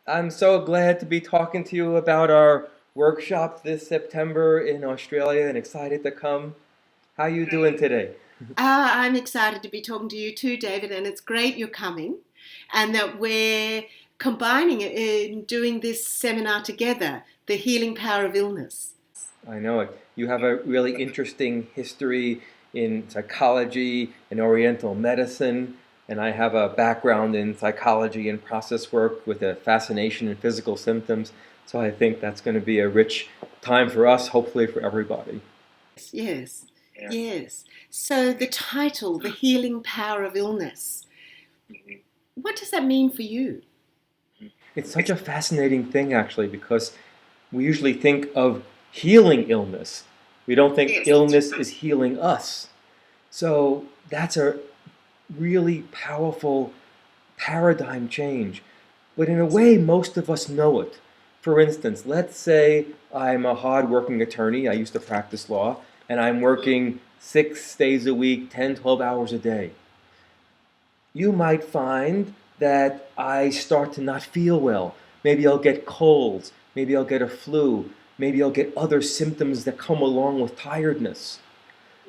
I'm so glad to be talking to you about our workshop this September in Australia and excited to come. How you doing today? I'm excited to be talking to you too, David, and it's great you're coming and that we're combining it in doing this seminar together, The Healing Power of Illness. I know it. You have a really interesting history in psychology and Oriental medicine, and I have a background in psychology and process work with a fascination in physical symptoms. So I think that's going to be a rich time for us, hopefully for everybody. Yes, yes. So the title, The Healing Power of Illness, what does that mean for you? It's such a fascinating thing, actually, because we usually think of healing illness. We don't think illness is healing us. So that's a really powerful paradigm change. But in a way, most of us know it. For instance, let's say I'm a hard-working attorney. I used to practice law, and I'm working 6 days a week, 10, 12 hours a day. You might find that I start to not feel well. Maybe I'll get colds. Maybe I'll get a flu. Maybe I'll get other symptoms that come along with tiredness.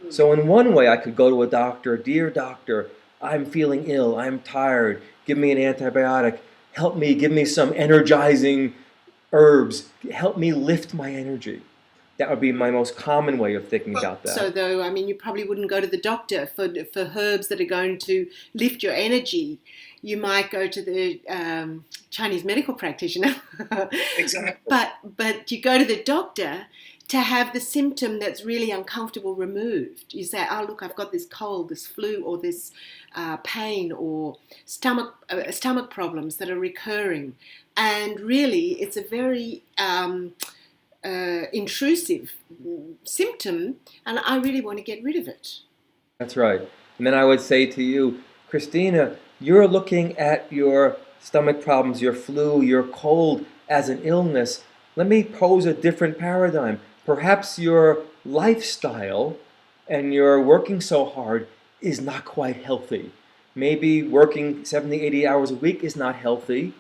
So in one way, I could go to a doctor, dear doctor, I'm feeling ill, I'm tired, give me an antibiotic, help me, give me some energizing herbs, help me lift my energy. That would be my most common way of thinking about So, that. though, I mean, you probably wouldn't go to the doctor for herbs that are going to lift your energy. You might go to the Chinese medical practitioner, but you go to the doctor to have the symptom that's really uncomfortable removed. You say, "Oh, look, I've got this cold, this flu, or this pain, or stomach problems that are recurring," and really, it's a very intrusive symptom, and I really want to get rid of it. That's right. And then I would say to you, Christina, you're looking at your stomach problems, your flu, your cold as an illness. Let me pose a different paradigm. Perhaps your lifestyle and your working so hard is not quite healthy. Maybe working 70, 80 hours a week is not healthy.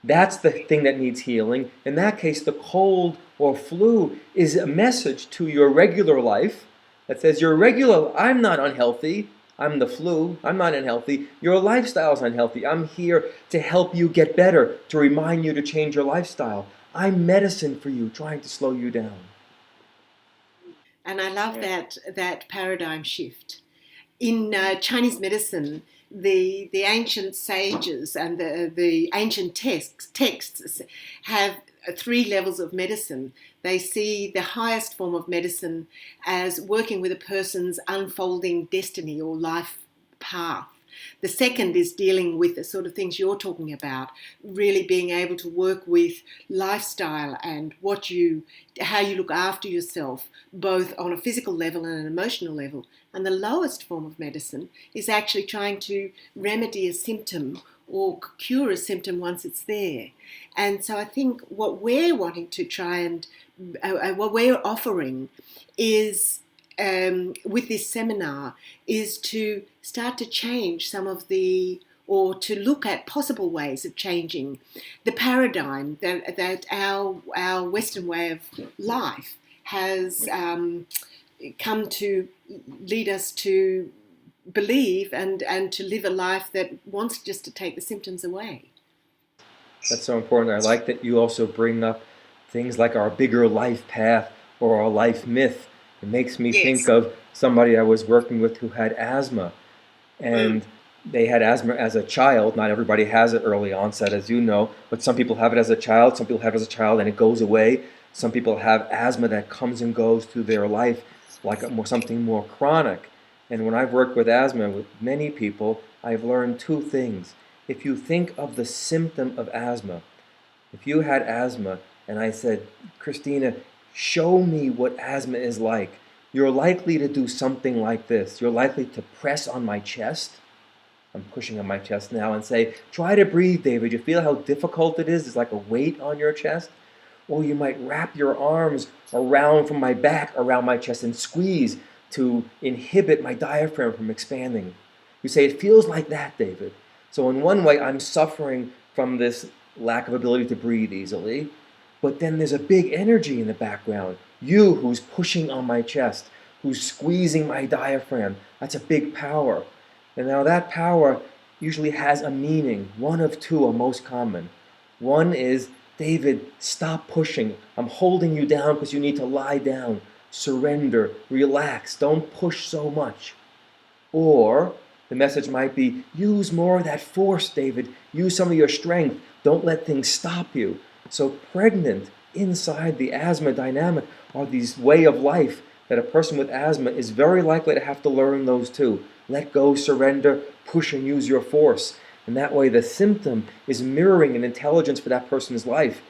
That's the thing that needs healing. In that case, the cold or flu is a message to your regular life that says, your regular, I'm not unhealthy. I'm the flu. I'm not unhealthy. Your lifestyle's unhealthy. I'm here to help you get better, to remind you to change your lifestyle. I'm medicine for you, trying to slow you down. And I love that paradigm shift. In Chinese medicine, the ancient sages and the ancient texts have three levels of medicine. They see the highest form of medicine as working with a person's unfolding destiny or life path. The second is dealing with the sort of things you're talking about, really being able to work with lifestyle and how you look after yourself, both on a physical level and an emotional level. And the lowest form of medicine is actually trying to remedy a symptom or cure a symptom once it's there. And so I think what we're wanting to try and what we're offering is with this seminar is to start to change some of or to look at possible ways of changing the paradigm that our Western way of life has come to lead us to believe and to live a life that wants just to take the symptoms away. That's so important. I like that you also bring up things like our bigger life path or our life myth. It makes me think of somebody I was working with who had asthma. And they had asthma as a child. Not everybody has it early onset, as you know, but some people have it as a child. Some people have it as a child and it goes away. Some people have asthma that comes and goes through their life like something more chronic. And when I've worked with asthma with many people, I've learned two things. If you think of the symptom of asthma, if you had asthma and I said, Christina, show me what asthma is like, you're likely to do something like this. You're likely to press on my chest. I'm pushing on my chest now and say, try to breathe, David. You feel how difficult it is? There's like a weight on your chest. Or you might wrap your arms around from my back, around my chest, and squeeze to inhibit my diaphragm from expanding. You say, it feels like that, David. So in one way, I'm suffering from this lack of ability to breathe easily. But then there's a big energy in the background. You who's pushing on my chest, who's squeezing my diaphragm. That's a big power. And now that power usually has a meaning. One of two are most common. One is, David, stop pushing. I'm holding you down because you need to lie down. Surrender, relax, don't push so much. Or the message might be, use more of that force, David. Use some of your strength. Don't let things stop you. So pregnant inside the asthma dynamic are these way of life that a person with asthma is very likely to have to learn those two. Let go, surrender, push and use your force. And that way the symptom is mirroring an intelligence for that person's life.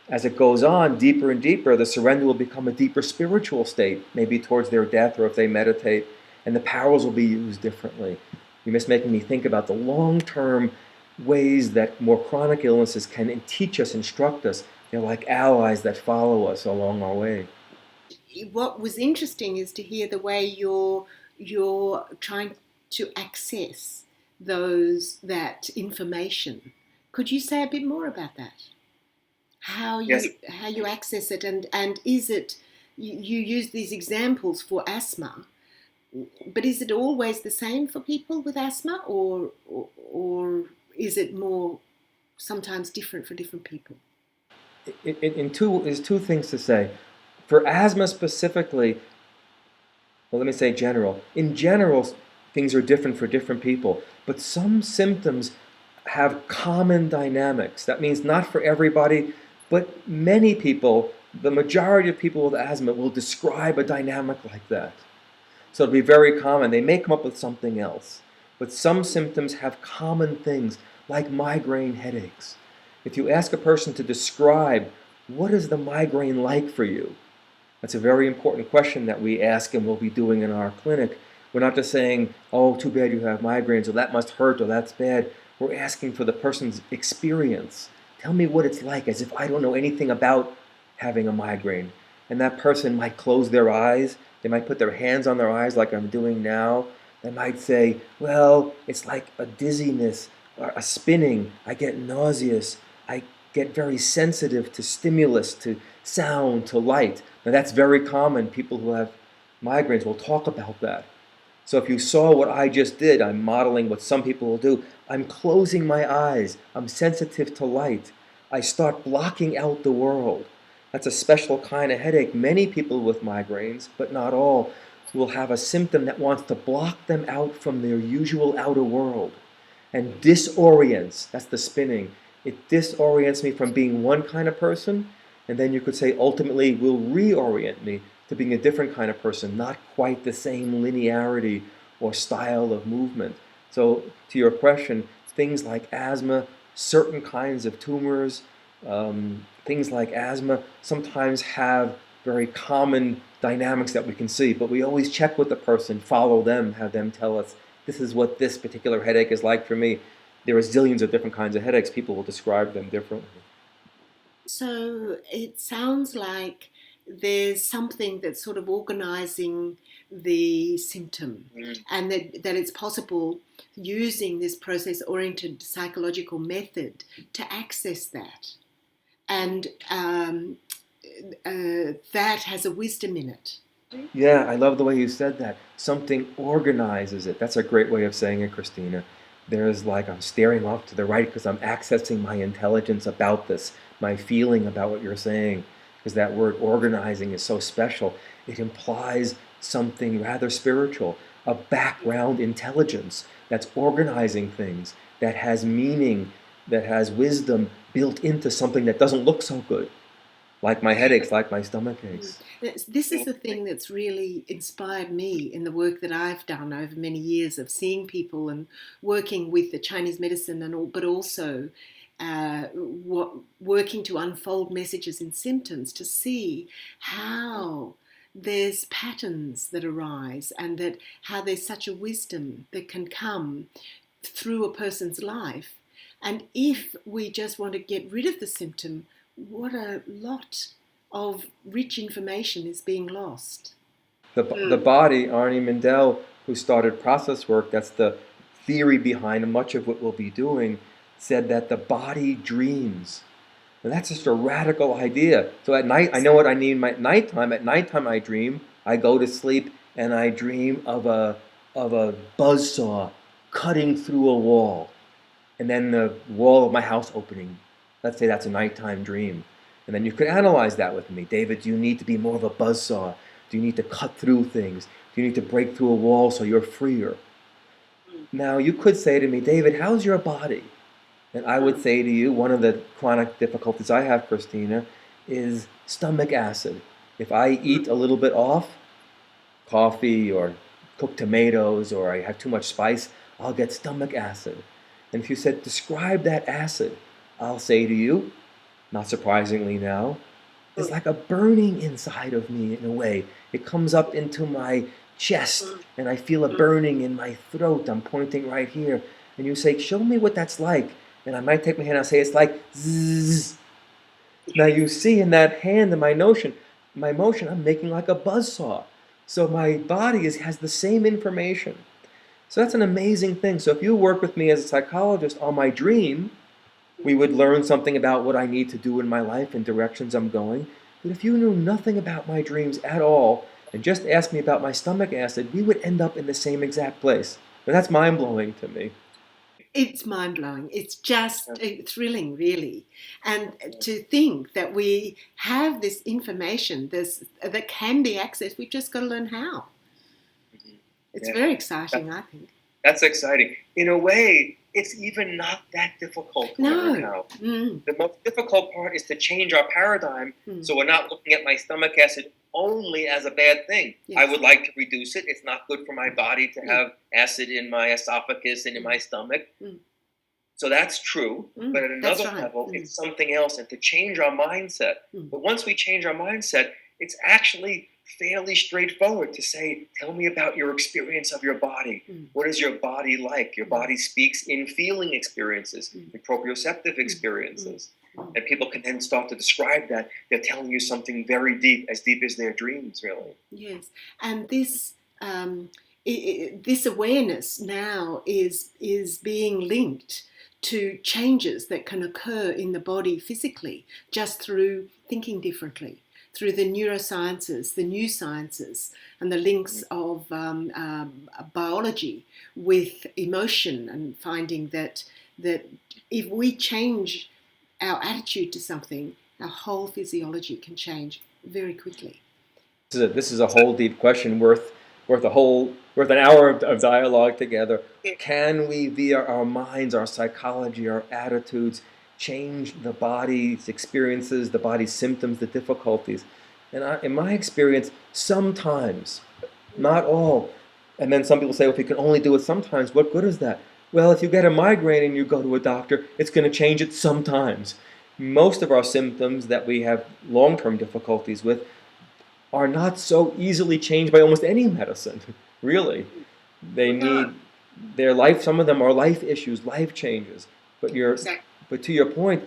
As it goes on deeper and deeper, the surrender will become a deeper spiritual state, maybe towards their death or if they meditate, and the powers will be used differently. You're just making me think about the long-term ways that more chronic illnesses can teach us, instruct us. They're like allies that follow us along our way. What was interesting is to hear the way you're trying to access that information. Could you say a bit more about that? Yes. How you access it, and is it, you use these examples for asthma, but is it always the same for people with asthma, or is it more sometimes different for different people? There's two things to say. For asthma specifically, well, let me say general. In general, things are different for different people, but some symptoms have common dynamics. That means not for everybody, but many people, the majority of people with asthma will describe a dynamic like that. So it'll be very common. They may come up with something else, but some symptoms have common things, like migraine headaches. If you ask a person to describe what is the migraine like for you, that's a very important question that we ask and we'll be doing in our clinic. We're not just saying, oh, too bad you have migraines, or that must hurt, or that's bad. We're asking for the person's experience. Tell me what it's like, as if I don't know anything about having a migraine. And that person might close their eyes. They might put their hands on their eyes like I'm doing now. They might say, well, it's like a dizziness, or a spinning. I get nauseous. I get very sensitive to stimulus, to sound, to light. Now that's very common. People who have migraines will talk about that. So if you saw what I just did, I'm modeling what some people will do. I'm closing my eyes. I'm sensitive to light. I start blocking out the world. That's a special kind of headache. Many people with migraines, but not all, will have a symptom that wants to block them out from their usual outer world and disorients. That's the spinning. It disorients me from being one kind of person, and then you could say ultimately will reorient me to being a different kind of person, not quite the same linearity or style of movement. So to your question, things like asthma, certain kinds of tumors, things like asthma sometimes have very common dynamics that we can see, but we always check with the person, follow them, have them tell us, this is what this particular headache is like for me. There are zillions of different kinds of headaches. People will describe them differently. So it sounds like there's something that's sort of organizing the symptom, and that it's possible using this process-oriented psychological method to access that. And that has a wisdom in it. Yeah, I love the way you said that. Something organizes it. That's a great way of saying it, Christina. There's like I'm staring off to the right because I'm accessing my intelligence about this, my feeling about what you're saying. Because that word organizing is so special. It implies something rather spiritual, a background intelligence that's organizing things, that has meaning, that has wisdom built into something that doesn't look so good. Like my headaches, like my stomach aches. This is the thing that's really inspired me in the work that I've done over many years of seeing people and working with the Chinese medicine and all, but also working to unfold messages in symptoms to see how there's patterns that arise and that how there's such a wisdom that can come through a person's life. And if we just want to get rid of the symptom, what a lot of rich information is being lost. The body, Arnie Mindell, who started process work, that's the theory behind much of what we'll be doing. said that the body dreams. And that's just a radical idea. So at night, I know what I need at nighttime. At nighttime, I dream. I go to sleep and I dream of a buzzsaw cutting through a wall, and then the wall of my house opening. Let's say that's a nighttime dream. And then you could analyze that with me. David, do you need to be more of a buzzsaw? Do you need to cut through things? Do you need to break through a wall so you're freer? Now, you could say to me, David, how's your body? And I would say to you, one of the chronic difficulties I have, Christina, is stomach acid. If I eat a little bit off, coffee or cooked tomatoes, or I have too much spice, I'll get stomach acid. And if you said, describe that acid, I'll say to you, not surprisingly now, it's like a burning inside of me in a way. It comes up into my chest and I feel a burning in my throat. I'm pointing right here. And you say, show me what that's like. And I might take my hand and I'll say, it's like zzz. Now you see in that hand in my motion, I'm making like a buzzsaw. So my body has the same information. So that's an amazing thing. So if you work with me as a psychologist on my dream, we would learn something about what I need to do in my life and directions I'm going. But if you knew nothing about my dreams at all and just asked me about my stomach acid, we would end up in the same exact place. And that's mind-blowing to me. It's mind-blowing. It's just thrilling, really. And to think that we have this information that can be accessed, we've just got to learn how. It's very exciting, I think. That's exciting. In a way, it's even not that difficult to learn how. The most difficult part is to change our paradigm so we're not looking at my stomach acid only as a bad thing. Yes. I would like to reduce it. It's not good for my body to have acid in my esophagus and in my stomach. So that's true. But at another level, it's something else. And to change our mindset. But once we change our mindset, it's actually fairly straightforward to say, tell me about your experience of your body. What is your body like? Your body speaks in feeling experiences, in proprioceptive experiences. And people can then start to describe that. They're telling you something very deep as their dreams, really. Yes. And this this awareness now is being linked to changes that can occur in the body physically just through thinking differently, through the neurosciences, the new sciences, and the links of biology with emotion, and finding that if we change our attitude to something, our whole physiology can change very quickly. This is a whole deep question worth an hour of dialogue together. Can we, via our minds, our psychology, our attitudes, change the body's experiences, the body's symptoms, the difficulties? And in my experience, sometimes, not all. And then some people say, well, if you can only do it sometimes, what good is that? Well, if you get a migraine and you go to a doctor, it's going to change it sometimes. Most of our symptoms that we have long-term difficulties with are not so easily changed by almost any medicine, really. They need their life, some of them are life issues, life changes. But to your point,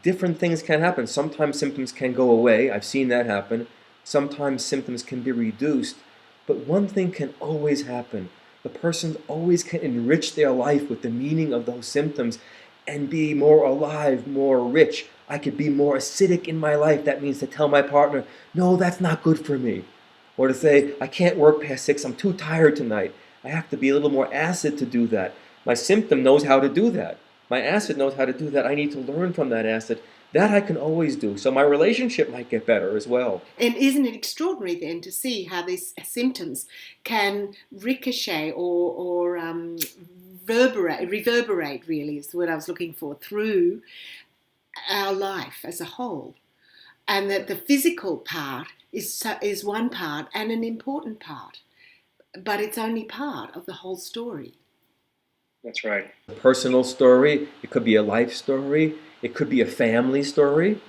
different things can happen. Sometimes symptoms can go away. I've seen that happen. Sometimes symptoms can be reduced. But one thing can always happen. The person always can enrich their life with the meaning of those symptoms and be more alive, more rich. I could be more acidic in my life. That means to tell my partner, no, that's not good for me. Or to say, I can't work past 6, I'm too tired tonight. I have to be a little more acid to do that. My symptom knows how to do that. My acid knows how to do that. I need to learn from that acid. That I can always do. So my relationship might get better as well. And isn't it extraordinary then to see how these symptoms can ricochet or reverberate, really is the word I was looking for, through our life as a whole. And that the physical part is one part and an important part. But it's only part of the whole story. That's right. A personal story. It could be a life story. It could be a family story.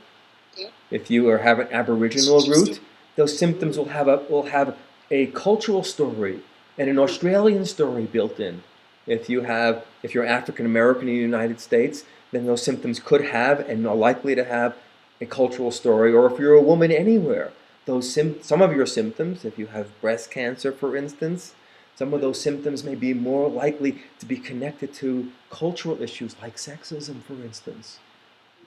Yeah. If you have an Aboriginal root, those symptoms will have a cultural story and an Australian story built in. If you're African American in the United States, then those symptoms could have and are likely to have a cultural story. Or if you're a woman anywhere, some of your symptoms, if you have breast cancer, for instance, Some of those symptoms may be more likely to be connected to cultural issues like sexism, for instance.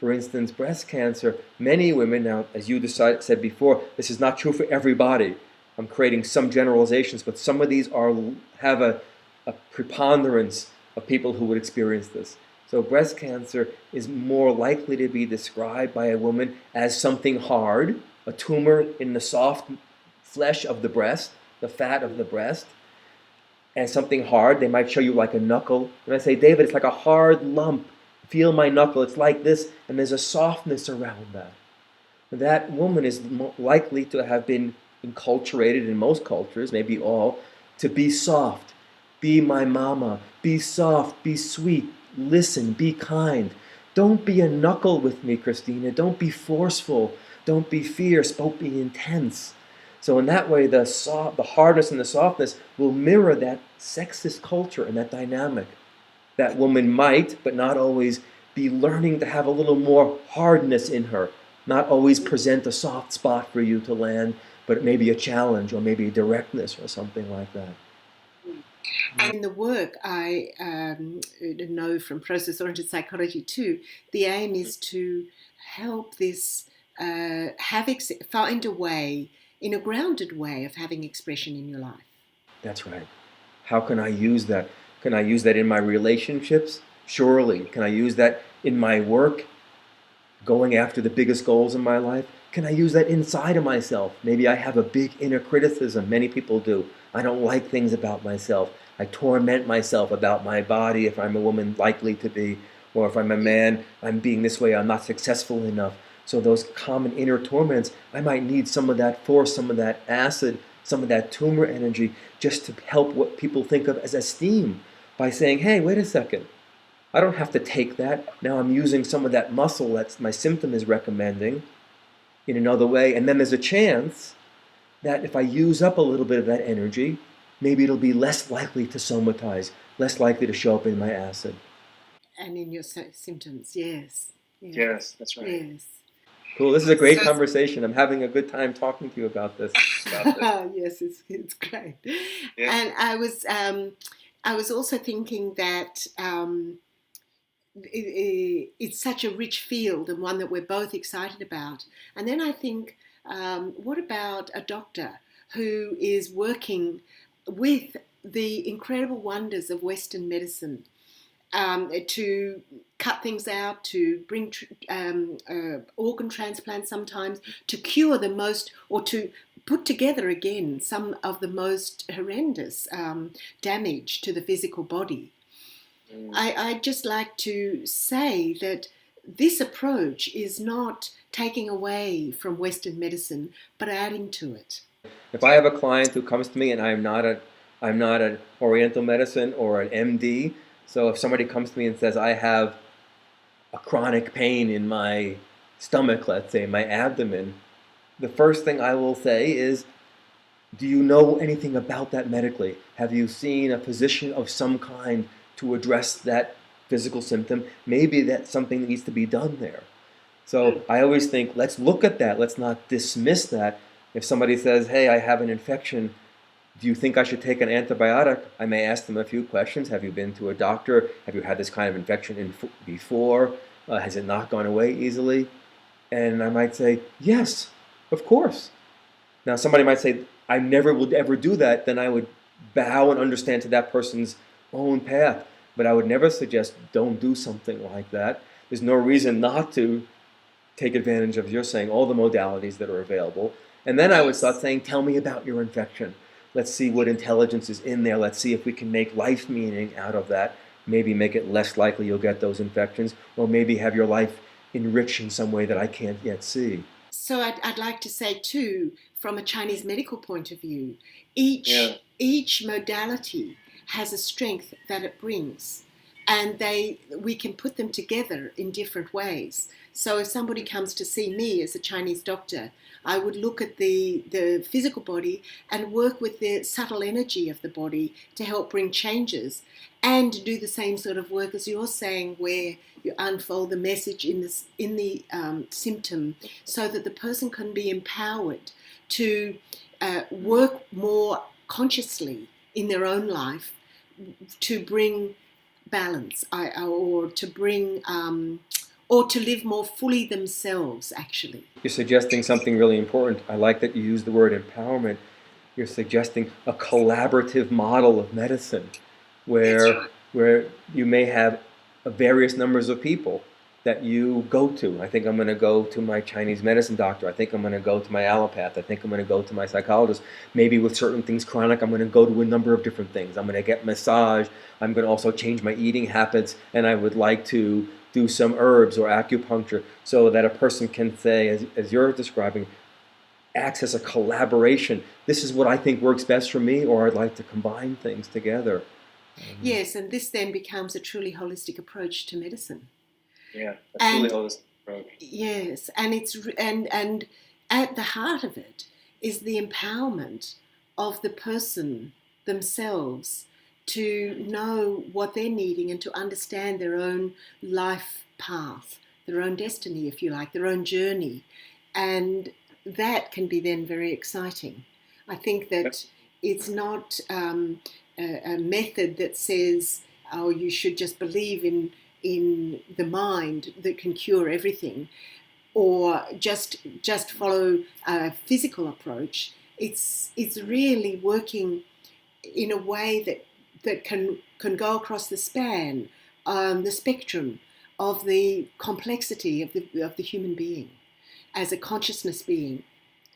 For instance, breast cancer, many women, now as you said before, this is not true for everybody. I'm creating some generalizations, but some of these have a preponderance of people who would experience this. So breast cancer is more likely to be described by a woman as something hard, a tumor in the soft flesh of the breast, the fat of the breast, and something hard. They might show you like a knuckle. And I say, David, it's like a hard lump. Feel my knuckle. It's like this, and there's a softness around that. That woman is likely to have been enculturated in most cultures, maybe all, to be soft. Be my mama. Be soft. Be sweet. Listen. Be kind. Don't be a knuckle with me, Christina. Don't be forceful. Don't be fierce. Don't be intense. So in that way, the hardness and the softness will mirror that sexist culture and that dynamic. That woman might, but not always, be learning to have a little more hardness in her. Not always present a soft spot for you to land, but maybe a challenge or maybe a directness or something like that. And in the work, I know from process-oriented psychology too, the aim is to help this find a way, in a grounded way, of having expression in your life. That's right. How can I use that? Can I use that in my relationships? Surely. Can I use that in my work? Going after the biggest goals in my life? Can I use that inside of myself? Maybe I have a big inner criticism. Many people do. I don't like things about myself. I torment myself about my body if I'm a woman, likely to be. Or if I'm a man, I'm being this way, I'm not successful enough. So those common inner torments, I might need some of that force, some of that acid, some of that tumor energy, just to help what people think of as esteem, by saying, hey, wait a second. I don't have to take that. Now I'm using some of that muscle that my symptom is recommending in another way. And then there's a chance that if I use up a little bit of that energy, maybe it'll be less likely to somatize, less likely to show up in my acid. And in your symptoms, yes. Yes, that's right. Yes. Cool. This is a great conversation. I'm having a good time talking to you about this. Yes, it's great. Yeah. And I was also thinking that it's such a rich field and one that we're both excited about. And then I think, what about a doctor who is working with the incredible wonders of Western medicine? To cut things out, to bring organ transplants sometimes, to cure the most, or to put together again some of the most horrendous damage to the physical body. I'd just like to say that this approach is not taking away from Western medicine, but adding to it. If I have a client who comes to me and I'm not an Oriental medicine or an MD, so if somebody comes to me and says, I have a chronic pain in my stomach, let's say, my abdomen, the first thing I will say is, do you know anything about that medically? Have you seen a physician of some kind to address that physical symptom? Maybe that something needs to be done there. So I always think, let's look at that. Let's not dismiss that. If somebody says, hey, I have an infection, do you think I should take an antibiotic? I may ask them a few questions. Have you been to a doctor? Have you had this kind of infection before? Has it not gone away easily? And I might say, yes, of course. Now somebody might say, I never would ever do that. Then I would bow and understand to that person's own path. But I would never suggest don't do something like that. There's no reason not to take advantage of, you're saying, all the modalities that are available. And then I would start saying, tell me about your infection. Let's see what intelligence is in there. Let's see if we can make life meaning out of that. Maybe make it less likely you'll get those infections, or maybe have your life enriched in some way that I can't yet see. So I'd like to say too, from a Chinese medical point of view, each modality has a strength that it brings, and we can put them together in different ways. So if somebody comes to see me as a Chinese doctor, I would look at the physical body and work with the subtle energy of the body to help bring changes, and do the same sort of work as you're saying, where you unfold the message in the symptom, so that the person can be empowered to work more consciously in their own life to bring balance, or to bring, or to live more fully themselves, actually. You're suggesting something really important. I like that you use the word empowerment. You're suggesting a collaborative model of medicine where you may have various numbers of people that you go to. I think I'm going to go to my Chinese medicine doctor. I think I'm going to go to my allopath. I think I'm going to go to my psychologist. Maybe with certain things chronic, I'm going to go to a number of different things. I'm going to get massage. I'm going to also change my eating habits, and I would like to do some herbs or acupuncture so that a person can say, as you're describing, access a collaboration. This is what I think works best for me, or I'd like to combine things together. Yes, and this then becomes a truly holistic approach to medicine. Yeah, a truly holistic approach. Yes, and and at the heart of it is the empowerment of the person themselves to know what they're needing and to understand their own life path, their own destiny, if you like, their own journey. And that can be then very exciting. I think that it's not a method that says, oh, you should just believe in the mind that can cure everything, or just follow a physical approach. It's really working in a way that can go across the span, the spectrum of the complexity of the human being, as a consciousness being,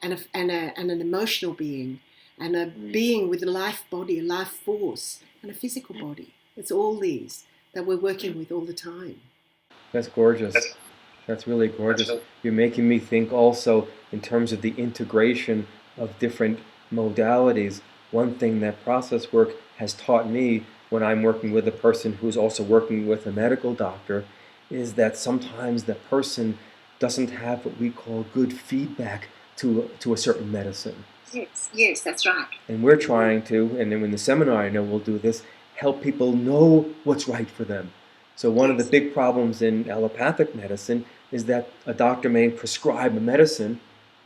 and an emotional being, and a being with a life body, a life force, and a physical body. It's all these that we're working with all the time. That's gorgeous. That's really gorgeous. You're making me think also in terms of the integration of different modalities. One thing that process work has taught me when I'm working with a person who's also working with a medical doctor is that sometimes the person doesn't have what we call good feedback to a certain medicine. Yes, that's right. And we're trying to, and then in the seminar I know we'll do this, help people know what's right for them. So one of the big problems in allopathic medicine is that a doctor may prescribe a medicine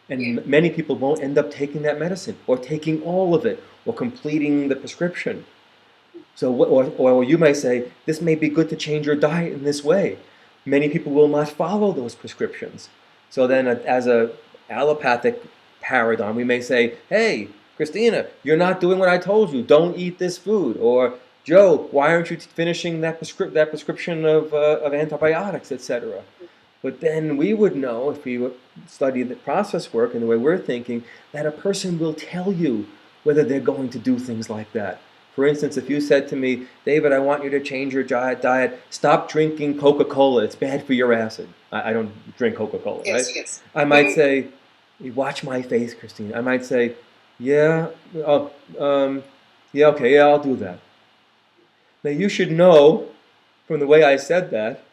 and many people won't end up taking that medicine or taking all of it or completing the prescription. So, or you may say, this may be good to change your diet in this way. Many people will not follow those prescriptions. So then as a allopathic paradigm, we may say, hey, Christina, you're not doing what I told you. Don't eat this food. Or, Joe, why aren't you finishing that prescription of antibiotics, etc.? But then we would know, if we study the process work and the way we're thinking, that a person will tell you whether they're going to do things like that. For instance, if you said to me, David, I want you to change your diet, stop drinking Coca-Cola, it's bad for your acid. I don't drink Coca-Cola, right? Yes. I might say, watch my face, Christine. I might say, yeah, okay, I'll do that. Now you should know, from the way I said that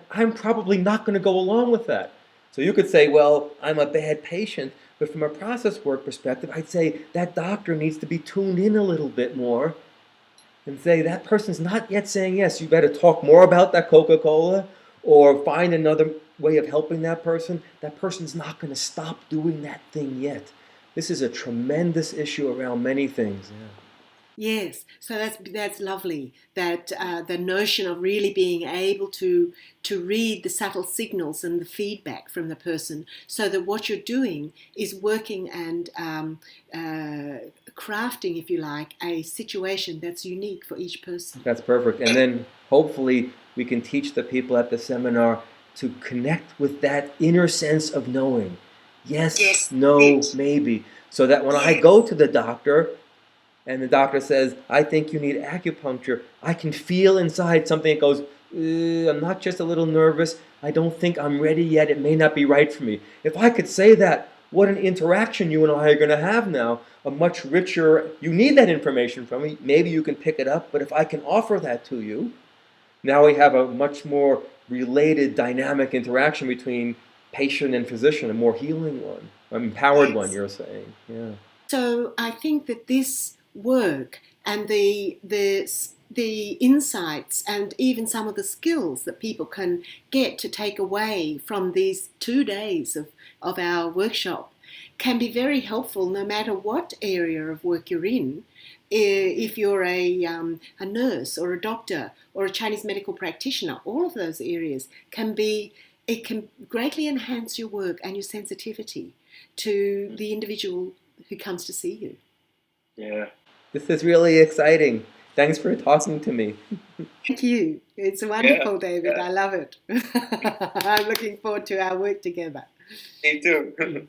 I'm probably not going to go along with that. So you could say, well, I'm a bad patient, but from a process work perspective, I'd say that doctor needs to be tuned in a little bit more and say, that person's not yet saying yes. You better talk more about that Coca-Cola or find another way of helping that person. That person's not going to stop doing that thing yet. This is a tremendous issue around many things. Yeah. Yes, so that's lovely. That the notion of really being able to read the subtle signals and the feedback from the person, so that what you're doing is working and crafting, if you like, a situation that's unique for each person. That's perfect. And then hopefully we can teach the people at the seminar to connect with that inner sense of knowing. Yes, no, maybe. So that when I go to the doctor, and the doctor says, I think you need acupuncture, I can feel inside something that goes, I'm not just a little nervous, I don't think I'm ready yet, it may not be right for me. If I could say that, what an interaction you and I are going to have now, a much richer, you need that information from me, maybe you can pick it up, but if I can offer that to you, now we have a much more related dynamic interaction between patient and physician, a more healing one, an empowered one, you're saying. Yeah. So I think that this work and the insights and even some of the skills that people can get to take away from these 2 days of our workshop can be very helpful no matter what area of work you're in. If you're a nurse or a doctor or a Chinese medical practitioner, all of those areas can greatly enhance your work and your sensitivity to the individual who comes to see you. Yeah. This is really exciting. Thanks for talking to me. Thank you. It's wonderful, David. I love it. I'm looking forward to our work together. Me too.